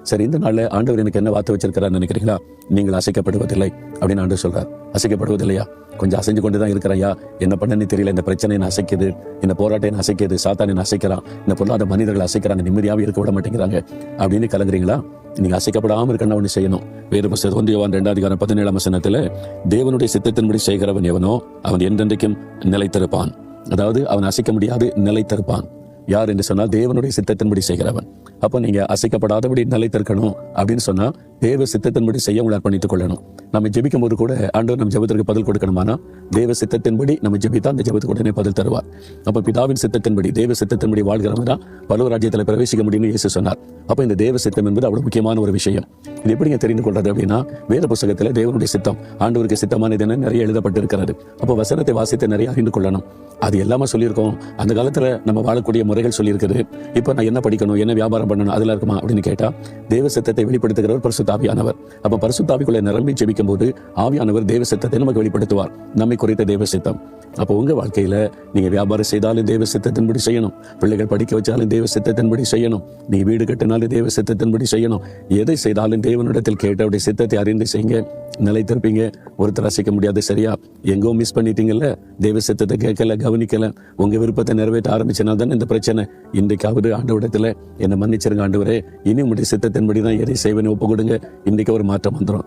சரி, இந்த நாள்ல ஆண்டவர் எனக்கு என்ன வார்த்தை வச்சிருக்கிறான்னு நினைக்கிறீங்களா? நீங்கள் அசைக்கப்படுவதில்லை அப்படின்னு ஆண்டவர் சொல்றார். அசைக்கப்படுவதில்லையா? கொஞ்சம் அசைஞ்சு கொண்டுதான் இருக்கிறையா? என்ன பண்ணனே தெரியல, இந்த பிரச்சனை என்ன அசைக்குது, இந்த போராட்டம் என்ன அசைக்குது, சாத்தான் என்ன அசைக்கிறான், இந்த பொல்லாத மனிதர்கள் அசைக்கிறாங்க, நிம்மதியாவே இருக்க விட மாட்டேங்கிறாங்க அப்படின்னு கலங்குறீங்களா? நீங்க அசைக்கப்படாம இருக்கணும் ஒண்ணு செய்யணும். வேத புஸ்தகம் 1 யோவான் 2:17 தேவனுடைய சித்தத்தின்படி செய்கிறவன் எவனோ அவன் என்றென்றைக்கும் நிலைத்திருப்பான். அதாவது அவன் அசைக்க முடியாது, நிலைத்திருப்பான். யார் என்று சொன்னால் தேவனுடைய சித்தத்தின்படி செய்கிறவன். அப்போ நீங்க அசைக்கப்படாதபடி நிலைத்திருக்கணும் அப்படின்னு சொன்னா தேவ சித்தத்தின்படி செய்ய உங்களை அர்ப்பணித்துக் கொள்ளணும். நம்ம ஜெபிக்கும் போது கூட ஆண்டவர் நம்ம ஜெபத்திற்கு பதில் கொடுக்கணுமானா தேவ சித்தத்தின்படி நம்ம ஜெபித்தா அந்த ஜெபத்துக்கு உடனே பதில் தருவார். அப்ப பிதாவின் சித்தத்தின்படி, தேவ சித்தத்தின்படி வாழ்கிறவன் தான் பரலோக ராஜ்யத்தில் பிரவேசிக்க முடியும்னு இயேசு சொன்னார். அப்ப இந்த தேவ சித்தம் என்பது அவ்வளவு முக்கியமான ஒரு விஷயம். இது எப்படிங்க தெரிந்து கொள்றது அப்படின்னா, வேத புஸ்தகத்துல தேவனுடைய சித்தம், ஆண்டவருக்கு சித்தமானது என்ன நிறைய எழுதப்பட்டிருக்கிறது. அப்போ வசனத்தை வாசித்து நிறைய அறிந்து கொள்ளணும். அது எல்லாமே சொல்லியிருக்கோம். அந்த காலத்துல நம்ம வாழக்கூடிய முறைகள் சொல்லியிருக்குது. இப்ப நான் என்ன படிக்கணும், என்ன வியாபாரம் பண்ணணும், அதெல்லாம் இருக்குமா அப்படின்னு கேட்டா, தேவ சித்தத்தை வெளிப்படுத்துகிறவர் பரிசுத்த ஆவியானவர். அப்ப பரிசுத்த ஆவிக்குள்ள நிரம்பி ஜெபிக்கும் போது ஆவியானவர் தேவ சித்தத்தை நமக்கு வெளிப்படுத்துவார், நம்மை குறித்த தேவ சித்தம். அப்போ உங்க வாழ்க்கையில நீங்க வியாபாரம் செய்தாலும் தேவ சித்தத்தின்படி செய்யணும், பிள்ளைகள் படிக்க வச்சாலும் தேவ சித்தத்தின்படி செய்யணும், நீ வீடு கட்டினாலும் தேவ சித்தத்தின்படி செய்யணும். எதை செய்தாலும் தேவனிடத்தில் கேட்ட அவருடைய சித்தத்தை அறிந்து செய்யுங்க, நிலைத்திருப்பீங்க. ஒருத்தர் அசைக்க முடியாது. சரியா? எங்கோ மிஸ் பண்ணிட்டீங்கல்ல, தேவ சித்தத்தை கேட்கல, கவனிக்கல, உங்க விருப்பத்தை நிறைவேற்ற ஆரம்பிச்சனால தான் இந்த பிரச்சனை. இன்றைக்காவது ஆண்டவரிடத்துல என்ன மன்னிச்சிருங்க ஆண்டவரே, இனி உங்களுடைய சித்தத்தின்படி தான் எதை செய்வேன்னு ஒப்பு கொடுங்க. இன்னைக்கு ஒரு மாற்றம் வந்துடும்.